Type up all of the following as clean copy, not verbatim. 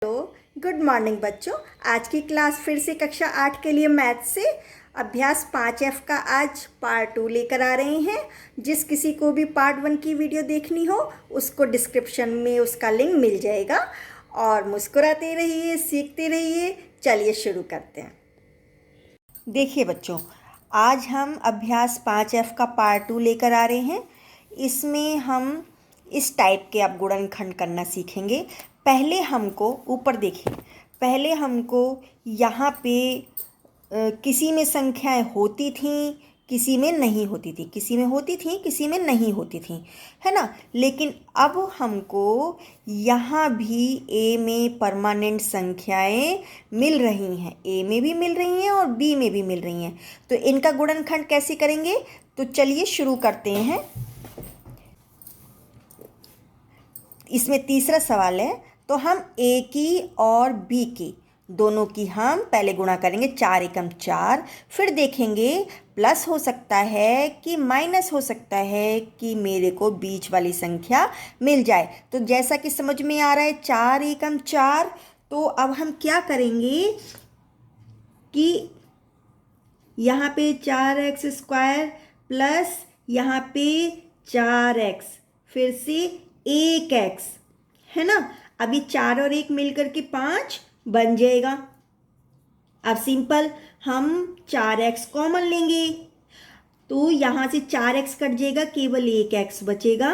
Hello, good morning बच्चों। आज की क्लास फिर से कक्षा 8 के लिए मैथ से अभ्यास 5F का आज पार्ट 2 लेकर आ रहे हैं। जिस किसी को भी पार्ट 1 की वीडियो देखनी हो उसको डिस्क्रिप्शन में उसका लिंक मिल जाएगा। और मुस्कुराते रहिए, सीखते रहिए। चलिए शुरू करते हैं। देखिए बच्चों, आज हम अभ्यास 5F का पार्ट 2 लेकर आ रहे हैं। इसमें हम इस टाइप के अब गुणनखंड करना सीखेंगे। पहले हमको ऊपर देखिए, पहले हमको यहाँ पे किसी में संख्याएं होती थीं, किसी में नहीं होती थी, किसी में होती थी, किसी में नहीं होती थी, है ना। लेकिन अब हमको यहाँ भी ए में परमानेंट संख्याएं मिल रही हैं, ए में भी मिल रही हैं और बी में भी मिल रही हैं। तो इनका गुणनखंड कैसे करेंगे, तो चलिए शुरू करते हैं। इसमें तीसरा सवाल है, तो हम ए की और बी की दोनों की हम पहले गुणा करेंगे, 4 एकम 4। फिर देखेंगे प्लस हो सकता है कि माइनस हो सकता है कि मेरे को बीच वाली संख्या मिल जाए। तो जैसा कि समझ में आ रहा है 4 एकम 4, तो अब हम क्या करेंगे कि यहाँ पे 4x² प्लस यहाँ पे 4x, फिर से 1x, है ना। अभी 4 और 1 मिलकर के 5 बन जाएगा। अब सिंपल हम 4x कॉमन लेंगे, तो यहाँ से 4x कट जाएगा, केवल 1x बचेगा।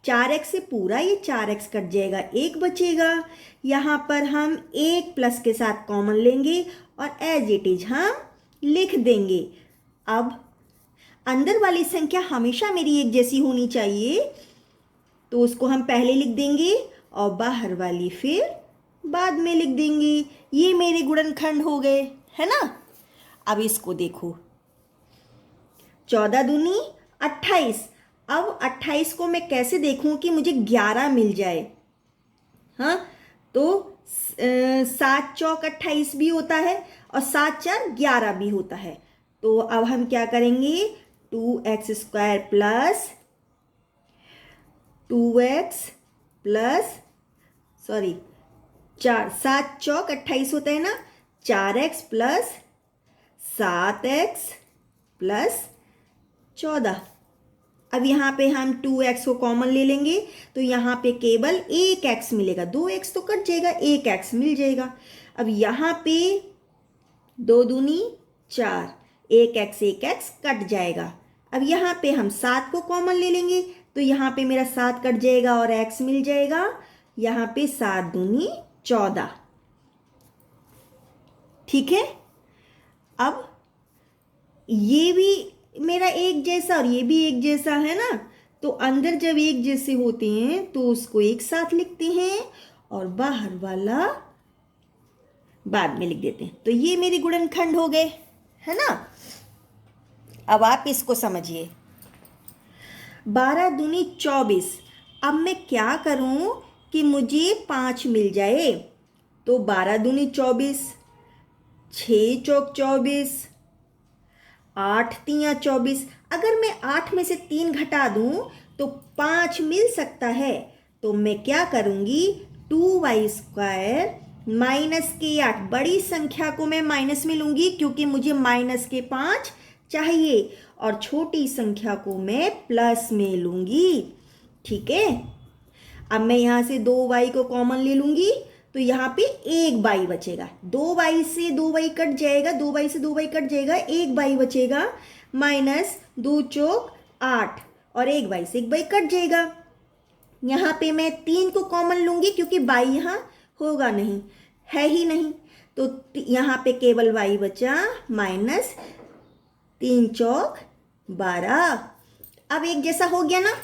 4x से पूरा ये 4x कट जाएगा, 1 बचेगा। यहाँ पर हम 1 प्लस के साथ कॉमन लेंगे और एज इट इज हम लिख देंगे। अब अंदर वाली संख्या हमेशा मेरी एक जैसी होनी चाहिए, तो उसको हम पहले लिख देंगे और बाहर वाली फिर बाद में लिख देंगे। ये मेरे गुणनखंड हो गए, है ना। अब इसको देखो, 14 दूनी 28। अब 28 को मैं कैसे देखूं कि मुझे 11 मिल जाए। हाँ, तो 7 चौक 28 भी होता है और 7 चार 11 भी होता है। तो अब हम क्या करेंगे, 2x² प्लस 2x प्लस 7 चौक 28 होता है ना, 4x प्लस 7x प्लस 14। अब यहाँ पे हम 2x को कॉमन ले लेंगे, तो यहाँ पे केवल 1x मिलेगा, 2x तो कट जाएगा, 1x मिल जाएगा। अब यहाँ पे 2 दूनी 4, 1x 1x कट जाएगा। अब यहाँ पे हम 7 को कॉमन ले लेंगे, तो यहाँ पे मेरा 7 कट जाएगा और x मिल जाएगा। यहाँ पे 7 दूनी 14, ठीक है। अब ये भी मेरा एक जैसा और ये भी एक जैसा है ना, तो अंदर जब एक जैसे होते हैं तो उसको एक साथ लिखते हैं और बाहर वाला बाद में लिख देते हैं। तो ये मेरे गुणनखंड हो गए, है ना। अब आप इसको समझिए, 12 दूनी 24। अब मैं क्या करूं कि मुझे 5 मिल जाए, तो 12 दूनी 24, 6 चौक 24, 8 तियां 24। अगर मैं 8 में से 3 घटा दूं तो 5 मिल सकता है। तो मैं क्या करूंगी, 2y² माइनस के 8, बड़ी संख्या को मैं माइनस में लूंगी क्योंकि मुझे माइनस के 5 चाहिए, और छोटी संख्या को मैं प्लस में लूंगी, ठीक है। अब मैं यहाँ से 2y को कॉमन ले लूंगी, तो यहाँ पे 1y बचेगा, 2y से 2y कट जाएगा, 2y से 2y कट जाएगा, 1y बचेगा, माइनस 2 चौक 8 और 1y से 1y कट जाएगा। यहाँ पे मैं 3 को कॉमन लूंगी क्योंकि y यहाँ होगा नहीं, है ही नहीं, तो यहाँ पे केवल y बचा, माइनस 3 चौक 12। अब एक जैसा हो गया ना।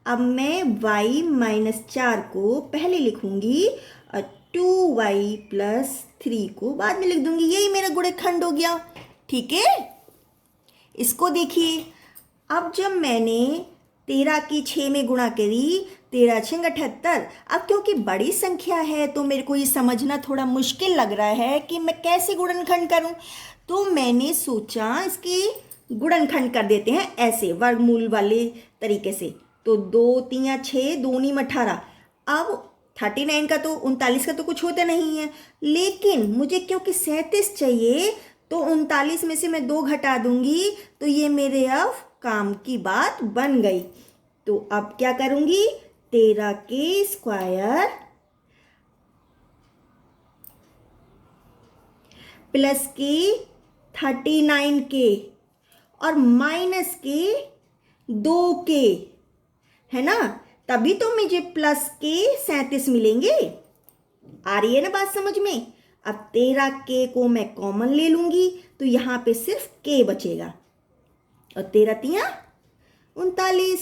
अब मैं y माइनस 4 को पहले लिखूंगी और 2y प्लस 3 को बाद में लिख दूंगी। यही मेरा गुणनखंड हो गया, ठीक है। इसको देखिए, अब जब मैंने 13 की 6 में गुणा करी, 13 6 78। अब क्योंकि बड़ी संख्या है तो मेरे को ये समझना थोड़ा मुश्किल लग रहा है कि मैं कैसे गुणनखंड करूं, तो मैंने सोचा इसकी गुणनखंड कर देते हैं ऐसे वर्गमूल वाले तरीके से। तो 2 तियां 6, 2 नी 18। अब 39 का तो 39 का तो कुछ होता नहीं है, लेकिन मुझे क्योंकि 37 चाहिए तो 39 में से मैं 2 घटा दूंगी, तो ये मेरे अब काम की बात बन गई। तो अब क्या करूंगी, 13 के स्क्वायर प्लस के 39 के और माइनस के 2 के, है ना, तभी तो मुझे प्लस के 37 मिलेंगे। आ रही है ना बात समझ में। अब 13 के को मैं कॉमन ले लूंगी तो यहां पे सिर्फ के बचेगा और 13 तिया 39,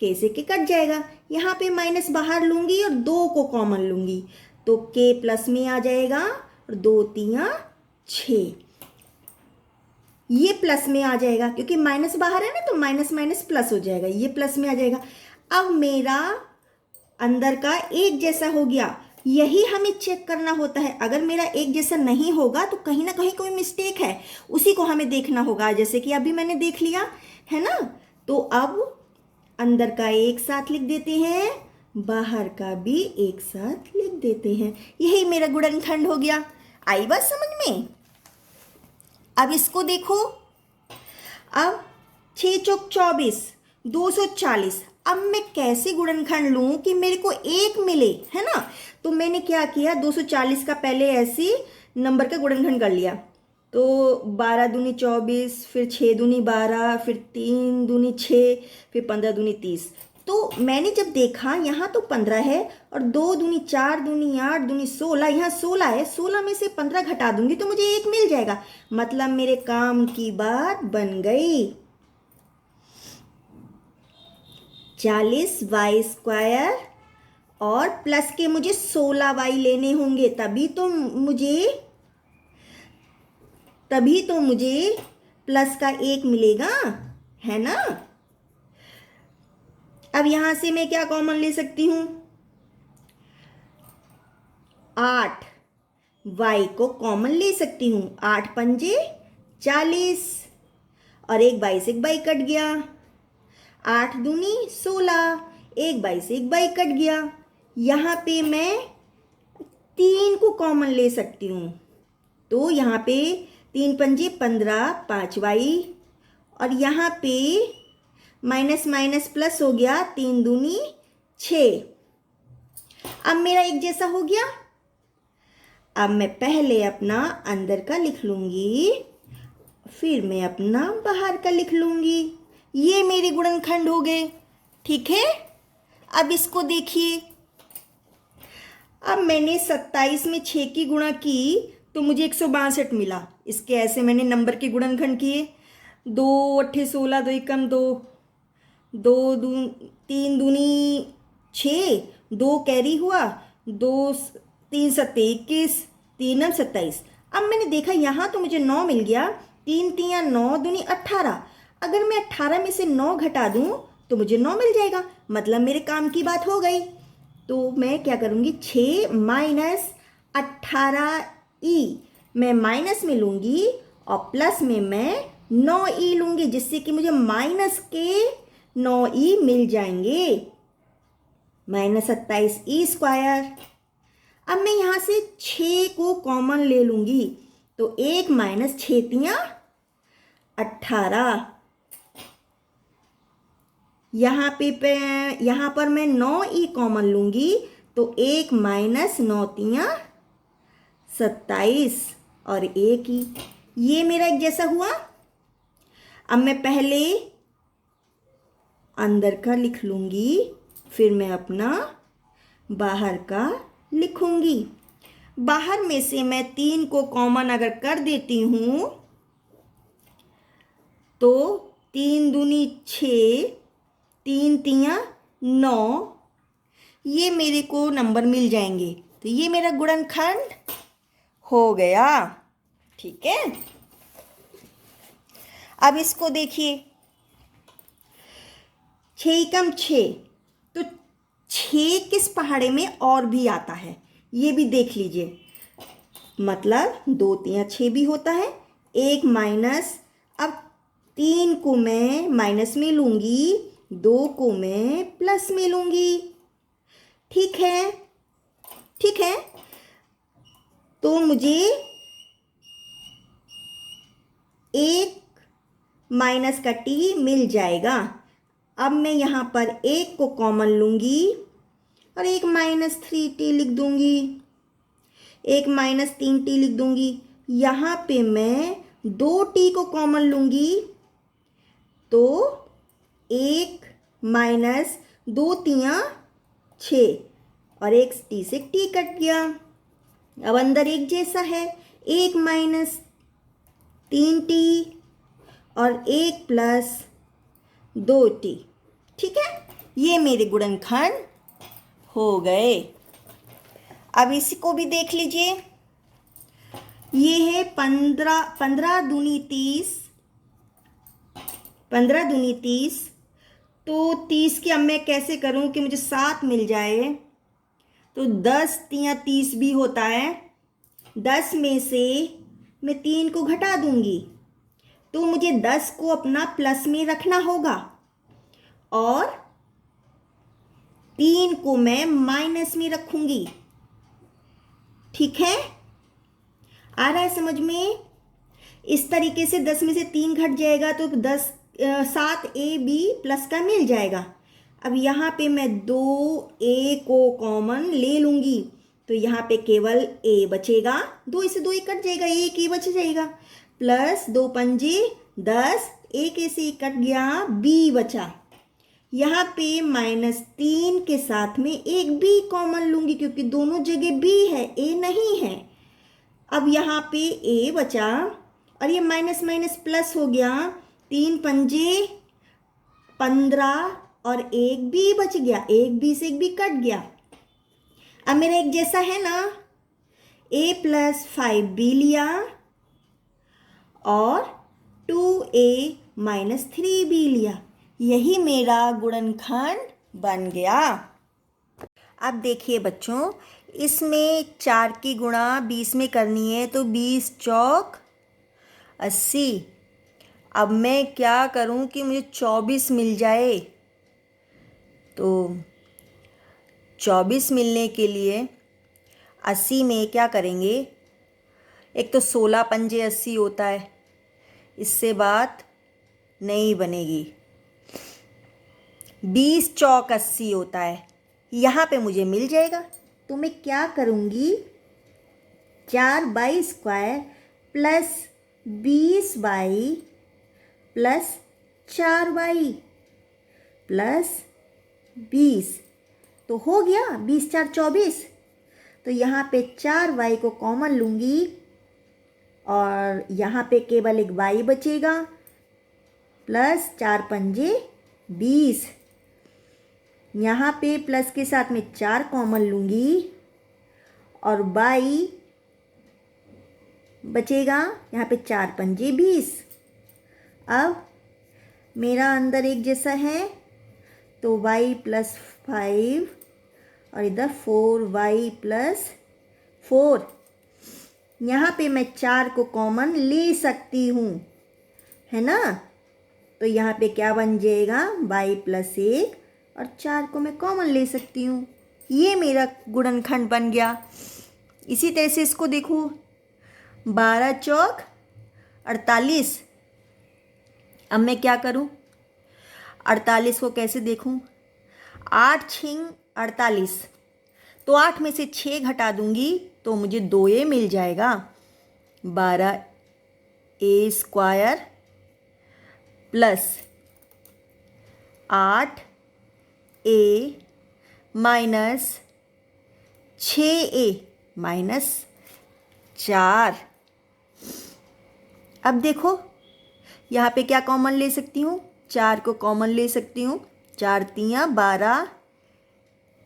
के से के कट जाएगा। यहाँ पे माइनस बाहर लूंगी और 2 को कॉमन लूंगी तो के प्लस में आ जाएगा और 2 तिया 6, ये प्लस में आ जाएगा क्योंकि माइनस बाहर है ना, तो माइनस माइनस प्लस हो जाएगा, ये प्लस में आ जाएगा। अब मेरा अंदर का एक जैसा हो गया, यही हमें चेक करना होता है। अगर मेरा एक जैसा नहीं होगा तो कहीं ना कहीं कोई मिस्टेक है, उसी को हमें देखना होगा, जैसे कि अभी मैंने देख लिया है ना। तो अब अंदर का एक साथ लिख देते हैं, बाहर का भी एक साथ लिख देते हैं, यही मेरा गुणनखंड हो गया। आई बात समझ में। अब इसको देखो, अब 6 चौक 24, 240। अब मैं कैसे गुणनखंड लूं कि मेरे को एक मिले, है ना। तो मैंने क्या किया, 240 का पहले ऐसे नंबर का गुणनखंड कर लिया। तो 12 दूनी 24, फिर 6 दूनी 12, फिर 3 दूनी 6, फिर 15 दूनी 30। तो मैंने जब देखा यहाँ तो 15 है और 2 दूनी 4 दूनी 8 दूनी 16, यहाँ 16 है, 16 में से 15 घटा दूंगी तो मुझे एक मिल जाएगा। मतलब मेरे काम की बात बन गई। 40y स्क्वायर और प्लस के मुझे 16y लेने होंगे, तभी तो मुझे प्लस का एक मिलेगा, है ना। अब यहां से मैं क्या कॉमन ले सकती हूं, 8 y को कॉमन ले सकती हूं। 8 पंजे 40 और एक बाई से एक बाई कट गया, 8 दूनी 16, एक बाई से एक बाई कट गया। यहाँ पे मैं 3 को कॉमन ले सकती हूँ, तो यहाँ पे 3 पंजे 15, 5 वाई, और यहाँ पे माइनस माइनस प्लस हो गया, 3 दूनी 6। अब मेरा एक जैसा हो गया। अब मैं पहले अपना अंदर का लिख लूँगी, फिर मैं अपना बाहर का लिख लूँगी। ये मेरे गुणनखंड हो गए, ठीक है। अब इसको देखिए, अब मैंने 27 में 6 की गुणा की तो मुझे 162 मिला। इसके ऐसे मैंने नंबर के गुणनखंड किए, 2 अट्ठे 16, 2 एकम 2, 3 दूनी 6, 2 कैरी हुआ, 2 3 सत्ते 21, 3 27। अब मैंने देखा यहाँ तो मुझे 9 मिल गया, 3 तिया 9 दूनी 18। अगर मैं 18 में से 9 घटा दूँ तो मुझे 9 मिल जाएगा, मतलब मेरे काम की बात हो गई। तो मैं क्या करूँगी, 6 माइनस 18e मैं माइनस में लूँगी और प्लस में मैं 9e लूँगी, जिससे कि मुझे माइनस के 9e मिल जाएंगे, माइनस 27e स्क्वायर। अब मैं यहाँ से 6 को कॉमन ले लूँगी, तो 1 माइनस 6 तिया 18। यहाँ पर मैं 9e कॉमन लूँगी, तो 1 माइनस 9 तिया 27 और 1e, ये मेरा एक जैसा हुआ। अब मैं पहले अंदर का लिख लूँगी, फिर मैं अपना बाहर का लिखूँगी। बाहर में से मैं 3 को कॉमन अगर कर देती हूँ तो 3 दूनी 6, 3 तिया 9, ये मेरे को नंबर मिल जाएंगे। तो ये मेरा गुणनखंड हो गया, ठीक है। अब इसको देखिए, 6 एकम 6, तो 6 किस पहाड़े में और भी आता है ये भी देख लीजिए। मतलब 2 तिया 6 भी होता है, 1 माइनस, अब 3 को मैं माइनस में लूँगी, 2 को मैं प्लस में लूँगी, ठीक है। ठीक है, तो मुझे एक माइनस का टी मिल जाएगा। अब मैं यहाँ पर एक को कॉमन लूँगी और एक -3t लिख दूँगी, एक -3t लिख दूँगी। यहाँ पे मैं 2t को कॉमन लूँगी तो एक माइनस 2 तियाँ 6 और एक t से t कट गया। अब अंदर एक जैसा है, एक -3t और एक +2t। ठीक है, ये मेरे गुणनखंड हो गए। अब इसको भी देख लीजिए, ये है 15 दूनी 30, 15 दूनी 30। तो 30 की अब मैं कैसे करूं कि मुझे 7 मिल जाए। तो 10 तियाँ 30 भी होता है, 10 में से मैं 3 को घटा दूंगी तो मुझे 10 को अपना प्लस में रखना होगा और 3 को मैं माइनस में रखूंगी। ठीक है, आ रहा है समझ में? इस तरीके से 10 में से 3 घट जाएगा तो 7ab प्लस का मिल जाएगा। अब यहाँ पे मैं 2a को कॉमन ले लूँगी तो यहाँ पे केवल a बचेगा, 2 से 2 कट जाएगा, एक a बच जाएगा, प्लस 2 पंजे 10, एक a से कट गया, b बचा। यहाँ पे -3 के साथ में एक b कॉमन लूँगी क्योंकि दोनों जगह b है, a नहीं है। अब यहाँ पे a बचा और ये माइनस माइनस प्लस हो गया, 3 पंजे 15 और एक b बच गया, एक b से एक b कट गया। अब मेरा एक जैसा है ना, a + 5b लिया और 2a - 3b लिया, यही मेरा गुणनखंड बन गया। अब देखिए बच्चों, इसमें 4 की गुणा 20 में करनी है तो 20 चौक 80। अब मैं क्या करूं कि मुझे 24 मिल जाए। तो 24 मिलने के लिए 80 में क्या करेंगे, एक तो 16 पंजे 80 होता है, इससे बात नहीं बनेगी। 20 चौक 80 होता है, यहाँ पे मुझे मिल जाएगा। तो मैं क्या करूँगी, 4/² प्लस 20/, प्लस 4y प्लस 20, तो हो गया 20 4 24। तो यहाँ पे 4y को कॉमन लूँगी और यहाँ पे केवल एक y बचेगा, प्लस 4 पंजे 20। यहाँ पे प्लस के साथ में 4 कॉमन लूँगी और y बचेगा, यहाँ पे 4 पंजे 20। अब मेरा अंदर एक जैसा है तो y + 5 और इधर 4y + 4। यहाँ पे मैं 4 को कॉमन ले सकती हूँ, है ना। तो यहाँ पे क्या बन जाएगा, y + 1 और 4 को मैं कॉमन ले सकती हूँ। ये मेरा गुणनखंड बन गया। इसी तरह से इसको देखो, 12 चौक 48। अब मैं क्या करूँ, 48 को कैसे देखूँ, 8 × 48, तो 8 में से 6 घटा दूंगी तो मुझे 2a मिल जाएगा। 12a² plus 8a minus 6a minus 4। अब देखो, यहाँ पे क्या कॉमन ले सकती हूँ, 4 को कॉमन ले सकती हूँ, 4 तियाँ 12,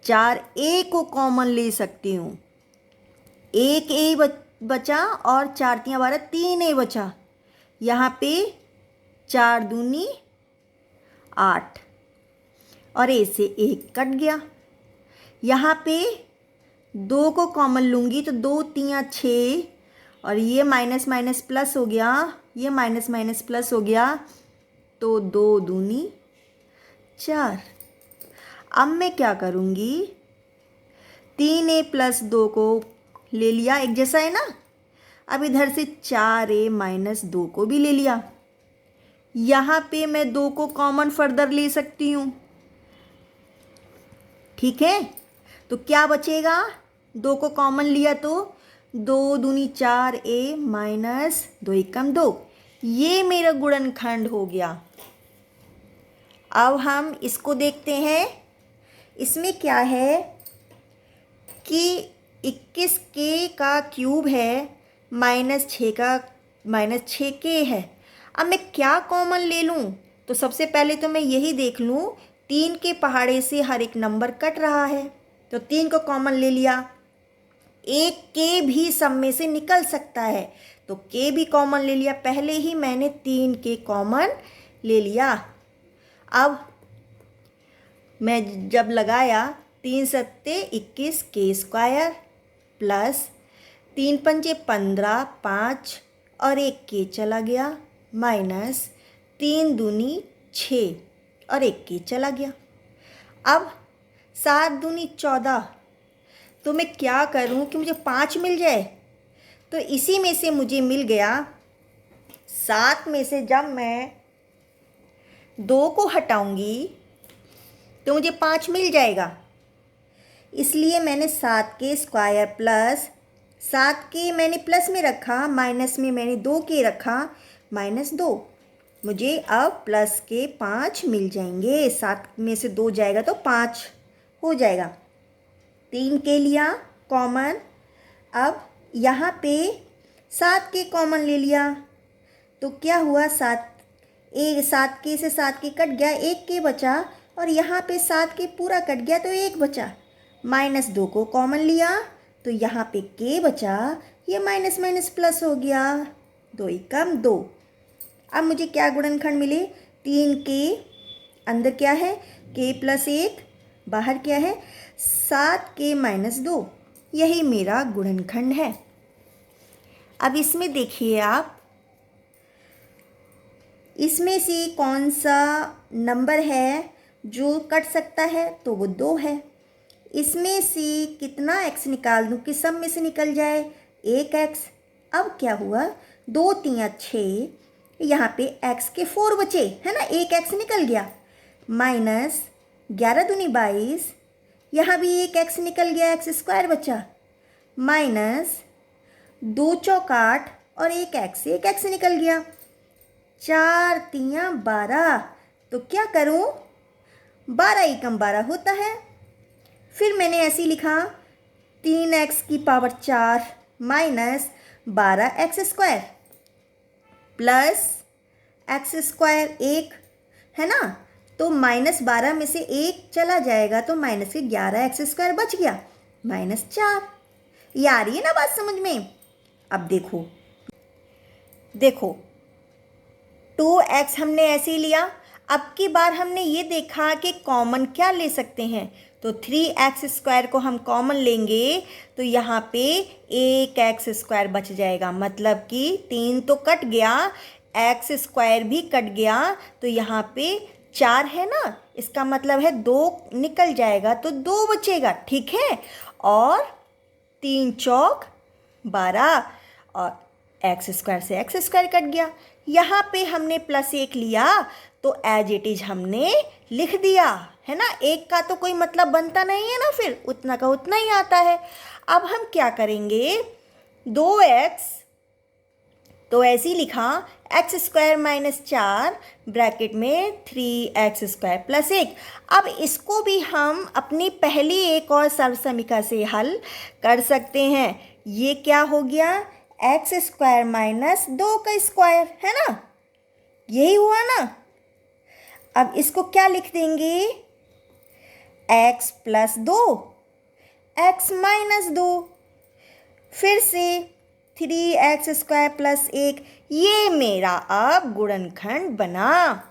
4a को कॉमन ले सकती हूँ, एक a बचा और 4 तियाँ 12, 3a बचा। यहाँ पे 4 दूनी 8 और a से 1 कट गया। यहाँ पे 2 को कॉमन लूँगी तो 2 तियाँ 6 और ये माइनस माइनस प्लस हो गया, ये माइनस माइनस प्लस हो गया, तो 2 दूनी 4। अब मैं क्या करूँगी, 3a प्लस 2 को ले लिया, एक जैसा है ना। अब इधर से 4a माइनस 2 को भी ले लिया। यहाँ पे मैं 2 को कॉमन फर्दर ले सकती हूँ, ठीक है। तो क्या बचेगा, 2 को कॉमन लिया तो 2 दूनी 4a माइनस 2 एकम 2, ये मेरा गुणनखंड हो गया। अब हम इसको देखते हैं। इसमें क्या है कि 21k का क्यूब है, -6k है। अब मैं क्या कॉमन ले लूँ, तो सबसे पहले तो मैं यही देख लूँ 3 के पहाड़े से हर एक नंबर कट रहा है, तो 3 को कॉमन ले लिया। एक के भी सब में से निकल सकता है, तो के भी कॉमन ले लिया। पहले ही मैंने 3 के कॉमन ले लिया। अब मैं जब लगाया 3 सत्ते 21 के स्क्वायर प्लस 3 पंजे 15, 5 और 1 के चला गया, माइनस 3 दूनी 6 और 1 के चला गया। अब 7 दूनी 14, तो मैं क्या करूं कि मुझे 5 मिल जाए। तो इसी में से मुझे मिल गया 7 में से जब मैं 2 को हटाऊंगी तो मुझे 5 मिल जाएगा। इसलिए मैंने 7 के स्क्वायर प्लस 7 के मैंने प्लस में रखा, माइनस में मैंने 2 के रखा, -2। मुझे अब प्लस के 5 मिल जाएंगे। 7 में से 2 जाएगा तो 5 हो जाएगा। 3 के लिया कॉमन। अब यहाँ पे 7 के कॉमन ले लिया, तो क्या हुआ, 7 के से 7 के कट गया, 1 के बचा, और यहाँ पे 7 के पूरा कट गया तो 1 बचा। -2 को कॉमन लिया तो यहाँ पे के बचा, ये माइनस माइनस प्लस हो गया, 2 एकम 2। अब मुझे क्या गुणनखंड मिले, 3 के अंदर क्या है, के प्लस 1, बाहर क्या है 7 के -2, यही मेरा गुणनखंड है। अब इसमें देखिए आप, इसमें से कौन सा नंबर है जो कट सकता है, तो वो 2 है। इसमें से कितना x निकाल दूँ कि सब में से निकल जाए, 1x। अब क्या हुआ, 2 3 6, यहाँ पे x के 4 बचे है ना, 1x निकल गया, माइनस 11 दूनी 22, यहाँ भी 1x निकल गया, x स्क्वायर बचा, माइनस 2 चौक 8 और 1x निकल गया, 4 3 12। तो क्या करूँ, 12 एकम 12 होता है। फिर मैंने ऐसे ही लिखा 3x की power 4 minus 12x square plus x square 1 है ना, तो -12 में से 1 चला जाएगा तो माइनस के 11x स्क्वायर बच गया, -4। ये आ रही है ना बात समझ में। अब देखो 2x हमने ऐसे ही लिया। अब की बार हमने ये देखा कि कॉमन क्या ले सकते हैं, तो 3x स्क्वायर को हम कॉमन लेंगे तो यहाँ पे 1x स्क्वायर बच जाएगा, मतलब कि 3 तो कट गया, x स्क्वायर भी कट गया, तो यहाँ पे 4 है ना, इसका मतलब है 2 निकल जाएगा तो 2 बचेगा, ठीक है। और 3 चौक 12 और x स्क्वायर से x स्क्वायर कट गया। यहाँ पे हमने +1 लिया तो एज इट इज हमने लिख दिया है ना, 1 का तो कोई मतलब बनता नहीं है ना, फिर उतना का उतना ही आता है। अब हम क्या करेंगे, 2x तो ऐसे ही लिखा, x स्क्वायर -4 ब्रैकेट में 3x स्क्वायर प्लस 1। अब इसको भी हम अपनी पहली एक और सर्वसमीकरण से हल कर सकते हैं। ये क्या हो गया, x स्क्वायर -2 का स्क्वायर है ना, यही हुआ ना। अब इसको क्या लिख देंगे, x + 2 x -2, फिर से 3x स्क्वायर प्लस 1, ये मेरा अब गुणनखंड बना।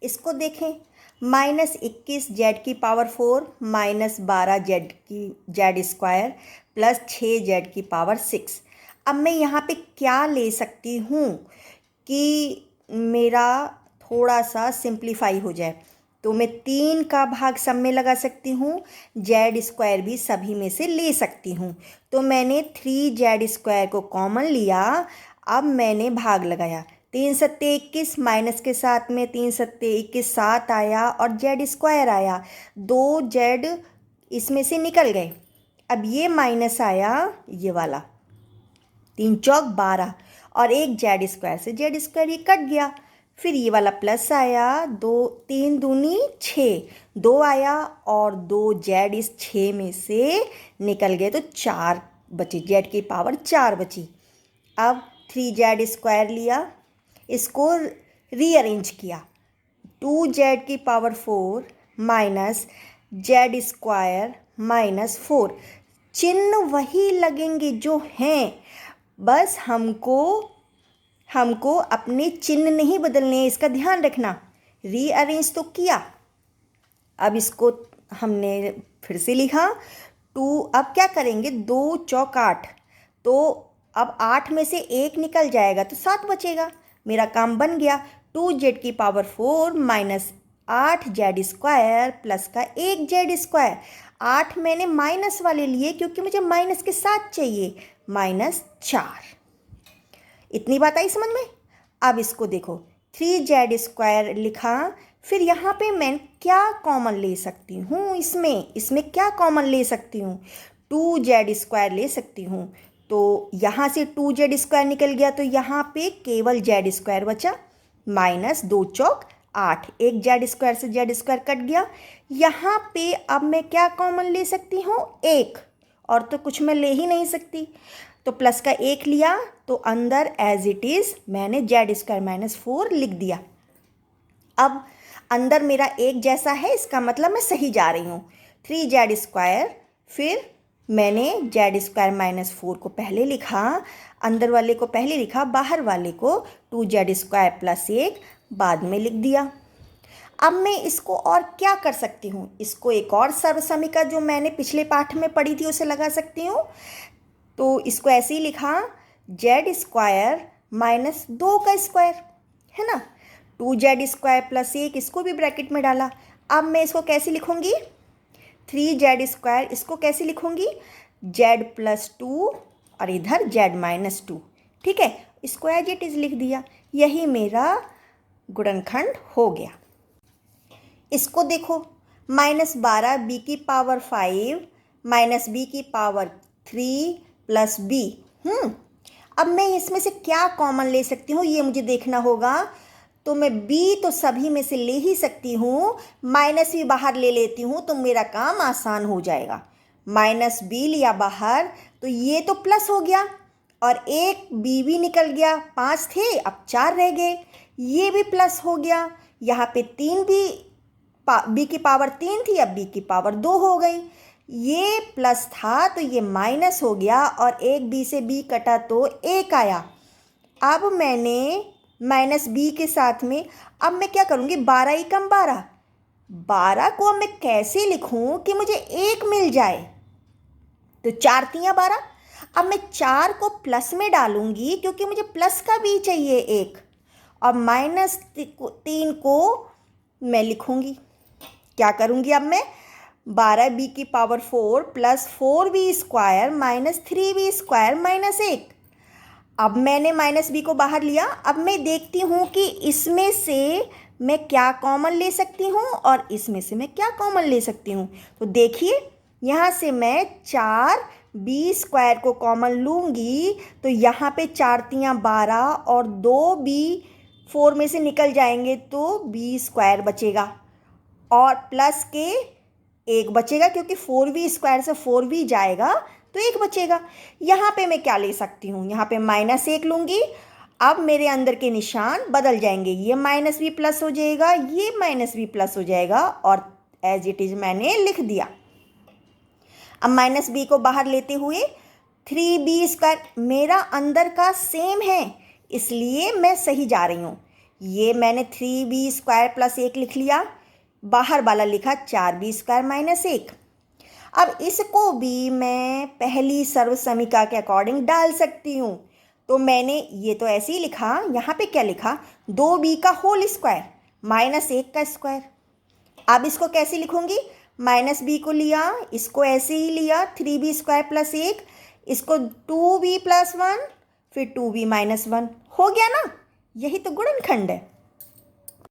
इसको देखें, -21 z की power 4 -12 z square plus 6 z की पावर 6। अब मैं यहाँ पे क्या ले सकती हूँ कि मेरा थोड़ा सा सिंप्लीफाई हो जाए। तो मैं 3 का भाग सब में लगा सकती हूँ, जेड स्क्वायर भी सभी में से ले सकती हूँ। तो मैंने 3z स्क्वायर को कॉमन लिया। अब मैंने भाग लगाया, 3 सत्ते 21, माइनस के साथ में 3 सत्ते 21 7 आया और जेड स्क्वायर आया, 2 जेड इसमें से निकल गए। अब ये माइनस आया ये वाला, 3 चौक 12 और एक जेड स्क्वायर से जेड स्क्वायर ये कट गया। फिर ये वाला प्लस आया, 2 3 दूनी 6, 2 आया और 2 जेड इस 6 में से निकल गए तो 4 बची, जेड की पावर 4 बची। अब 3z स्क्वायर लिया, इसको रीअरेंज किया, 2z की power 4 minus Z square minus 4, चिन्ह वही लगेंगे जो हैं, बस हमको अपने चिन्ह नहीं बदलने हैं, इसका ध्यान रखना। रीअरेंज तो किया, अब इसको हमने फिर से लिखा 2। अब क्या करेंगे, 2 चौक 8, तो अब 8 में से 1 निकल जाएगा तो 7 बचेगा। मेरा काम बन गया, 2z की power 4 minus 8z square plus का 1z स्क्वायर। 8 मैंने माइनस वाले लिए क्योंकि मुझे माइनस के साथ चाहिए, माइनस 4। इतनी बात आई समझ में। अब इसको देखो, 3z स्क्वायर लिखा, फिर यहाँ पे मैं क्या कॉमन ले सकती हूँ, इसमें क्या कॉमन ले सकती हूँ, 2z स्क्वायर ले सकती हूँ। तो यहाँ से 2z स्क्वायर निकल गया तो यहाँ पे केवल z स्क्वायर बचा, माइनस 2 चौक 8, एक जेड स्क्वायर से जेड स्क्वायर कट गया। यहाँ पे अब मैं क्या कॉमन ले सकती हूँ, 1, और तो कुछ मैं ले ही नहीं सकती, तो प्लस का 1 लिया, तो अंदर एज इट इज़ मैंने जेड स्क्वायर माइनस 4 लिख दिया। अब अंदर मेरा एक जैसा है, इसका मतलब मैं सही जा रही हूँ। 3z स्क्वायर, फिर मैंने जेड स्क्वायर माइनस 4 को पहले लिखा, अंदर वाले को पहले लिखा, बाहर वाले को 2z स्क्वायर प्लस 1 बाद में लिख दिया। अब मैं इसको और क्या कर सकती हूँ, इसको एक और सर्वसमीका जो मैंने पिछले पाठ में पढ़ी थी उसे लगा सकती हूँ। तो इसको ऐसे ही लिखा, जेड स्क्वायर माइनस 2 का स्क्वायर, है ना, 2z स्क्वायर प्लस 1, इसको भी ब्रैकेट में डाला। अब मैं इसको कैसे लिखूँगी, 3z स्क्वायर, इसको कैसे लिखूँगी, z प्लस 2 और इधर z माइनस 2, ठीक है, इसको एज इट इज़ लिख दिया। यही मेरा गुणनखंड हो गया। इसको देखो, -12 b की पावर 5 माइनस b की पावर 3 प्लस b। अब मैं इसमें से क्या कॉमन ले सकती हूँ ये मुझे देखना होगा। तो मैं b तो सभी में से ले ही सकती हूँ, माइनस भी बाहर ले लेती हूँ तो मेरा काम आसान हो जाएगा। माइनस b लिया बाहर तो ये तो प्लस हो गया और एक b भी निकल गया, 5 थे अब 4 रह गए, ये भी प्लस हो गया। यहाँ पे 3 भी, b की पावर 3 थी, अब b की पावर 2 हो गई। ये प्लस था तो ये माइनस हो गया और एक b से b कटा तो 1 आया। अब मैंने माइनस b के साथ में, अब मैं क्या करूँगी, 12 ही कम 12, 12 को अब मैं कैसे लिखूँ कि मुझे 1 मिल जाए। तो 4 तियाँ 12, अब मैं 4 को प्लस में डालूंगी क्योंकि मुझे प्लस का भी चाहिए 1, और माइनस 3 को मैं लिखूंगी। क्या करूंगी अब मैं, 12b की power 4 plus 4b square minus 3b square minus 1। अब मैंने माइनस b को बाहर लिया। अब मैं देखती हूँ कि इसमें से मैं क्या कॉमन ले सकती हूँ और इसमें से मैं क्या कॉमन ले सकती हूँ। तो देखिए, यहाँ से मैं 4b स्क्वायर को कॉमन लूँगी तो यहाँ पे 4 तियाँ 12 और 2b 4 में से निकल जाएंगे तो b स्क्वायर बचेगा और प्लस के 1 बचेगा क्योंकि 4b स्क्वायर से 4b जाएगा तो 1 बचेगा। यहाँ पे मैं क्या ले सकती हूँ, यहाँ पे -1 लूँगी। अब मेरे अंदर के निशान बदल जाएंगे, ये माइनस भी प्लस हो जाएगा, ये माइनस भी प्लस हो जाएगा और एज इट इज़ मैंने लिख दिया। अब माइनस b को बाहर लेते हुए 3b स्क्वायर मेरा अंदर का सेम है इसलिए मैं सही जा रही हूँ। ये मैंने 3b स्क्वायर प्लस 1 लिख लिया, बाहर वाला लिखा 4b स्क्वायर माइनस 1। अब इसको भी मैं पहली सर्वसमीका के अकॉर्डिंग डाल सकती हूँ। तो मैंने ये तो ऐसे ही लिखा, यहाँ पे क्या लिखा, 2b का होल स्क्वायर माइनस 1 का स्क्वायर। अब इसको कैसे लिखूंगी, माइनस बी को लिया, इसको ऐसे ही लिया 3b² + 1, इसको 2b+1, फिर 2b-1, हो गया ना। यही तो गुणनखंड है।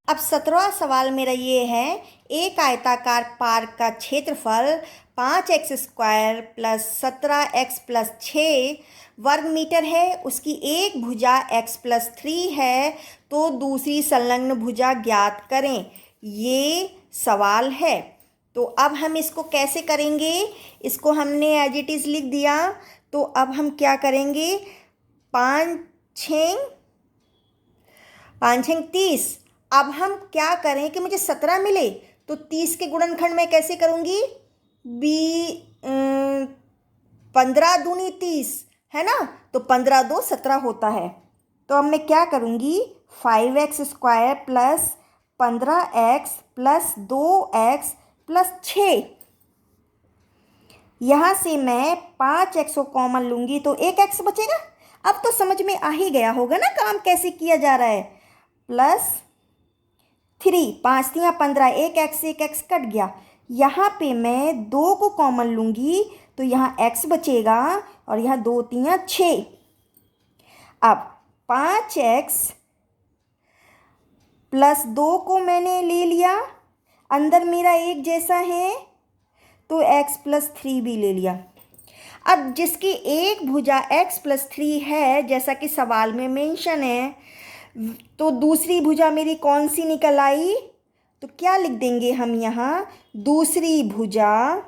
अब 17वां सवाल मेरा ये है, एक आयताकार पार्क का क्षेत्रफल 5x² + 17x + 6 वर्ग मीटर है। उसकी एक भुजा x + 3 है, तो दूसरी संलग्न भुजा ज्ञात करें। ये सवाल है। तो अब हम इसको कैसे करेंगे, इसको हमने एज इट इज़ लिख दिया। तो अब हम क्या करेंगे, 5 6 5 6 30। अब हम क्या करें कि मुझे 17 मिले, तो 30 के गुणनखंड में कैसे करूँगी, 15 दूनी 30 है ना, तो 15 2 17 होता है। तो अब मैं क्या करूँगी, 5x² + 15x + 2x + 6, यहाँ से मैं 5x को कॉमन लूँगी तो एक x बचेगा। अब तो समझ में आ ही गया होगा ना काम कैसे किया जा रहा है। +3, 5 3 15, एक x कट गया। यहाँ पे मैं 2 को कॉमन लूँगी तो यहाँ x बचेगा और यहाँ 2 3 6। अब 5x + 2 को मैंने ले लिया, अंदर मेरा एक जैसा है तो x + 3 भी ले लिया। अब जिसकी एक भुजा x + 3 है, जैसा कि सवाल में मेंशन है, तो दूसरी भुजा मेरी कौन सी निकल आई, तो क्या लिख देंगे हम यहाँ, दूसरी भुजा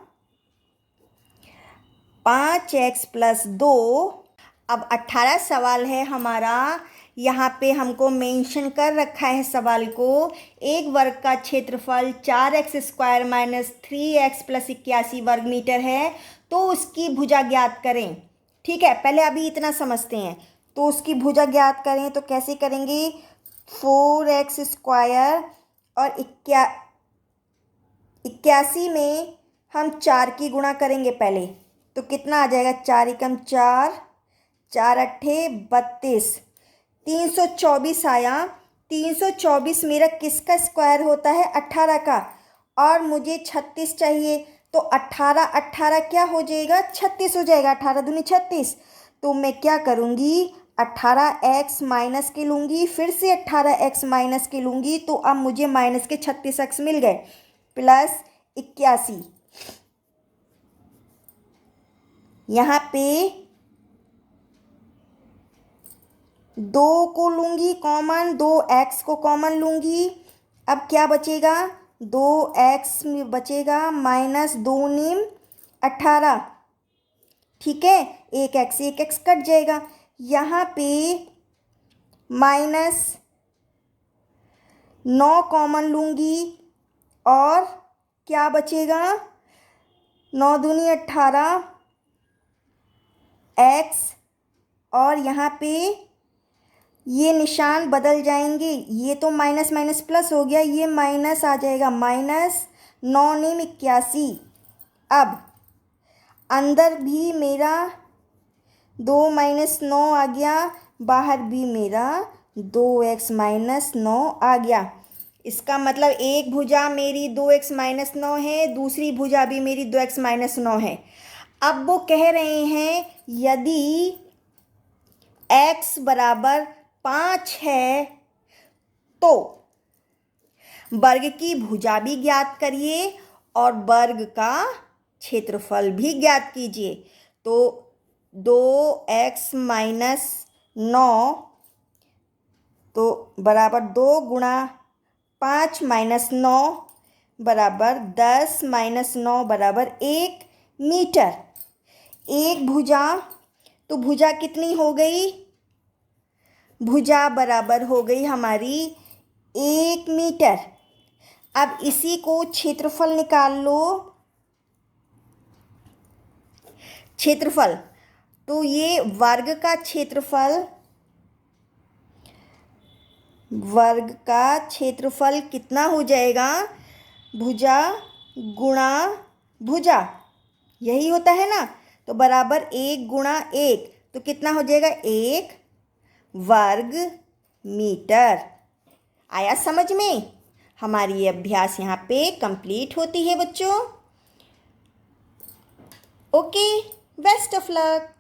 5x + 2। अब 18 सवाल है हमारा। यहाँ पे हमको मेंशन कर रखा है सवाल को, एक वर्ग का क्षेत्रफल 4x² - 3x + 81 वर्ग मीटर है, तो उसकी भुजा ज्ञात करें। ठीक है, पहले अभी इतना समझते हैं। तो उसकी भुजा ज्ञात करें तो कैसे करेंगे, 4x² और 81 में हम 4 की गुणा करेंगे पहले, तो कितना आ जाएगा, 4 एकम 4, 4 अट्ठे 32, 324 आया। 324 मेरा किसका स्क्वायर होता है, 18 का, और मुझे 36 चाहिए, तो 18 18 क्या हो जाएगा, 36 हो जाएगा। 18 दूनी 36। तो मैं क्या करूँगी, 18x माइनस के लूँगी, फिर से 18x माइनस के लूँगी, तो अब मुझे माइनस के 36x मिल गए, +81। यहाँ पे 2 को लूँगी कॉमन, 2x को कॉमन लूँगी। अब क्या बचेगा, 2x में बचेगा, -2 × 18। ठीक है, एक x कट जाएगा। यहाँ पे -9 कॉमन लूँगी और क्या बचेगा, 9 दूनी 18 x, और यहाँ पे ये निशान बदल जाएंगे, ये तो माइनस माइनस प्लस हो गया, ये माइनस आ जाएगा, -9 × 81। अब अंदर भी मेरा 2 - 9 आ गया, बाहर भी मेरा 2x - 9 आ गया। इसका मतलब एक भुजा मेरी 2x - 9 है, दूसरी भुजा भी मेरी 2x - 9 है। अब वो कह रहे हैं यदि x = 5 है तो वर्ग की भुजा भी ज्ञात करिए और वर्ग का क्षेत्रफल भी ज्ञात कीजिए। तो 2x - 9 तो बराबर 2 × 5 - 9 बराबर 10 - 9 बराबर 1 मीटर। एक भुजा, तो भुजा कितनी हो गई, भुजा बराबर हो गई हमारी 1 मीटर। अब इसी को क्षेत्रफल निकाल लो, क्षेत्रफल, तो ये वर्ग का क्षेत्रफल कितना हो जाएगा, भुजा गुणा भुजा, यही होता है ना, तो बराबर 1 × 1, तो कितना हो जाएगा, 1 वर्ग मीटर। आया समझ में। हमारी ये अभ्यास यहाँ पे कंप्लीट होती है बच्चों। Okay, best of luck.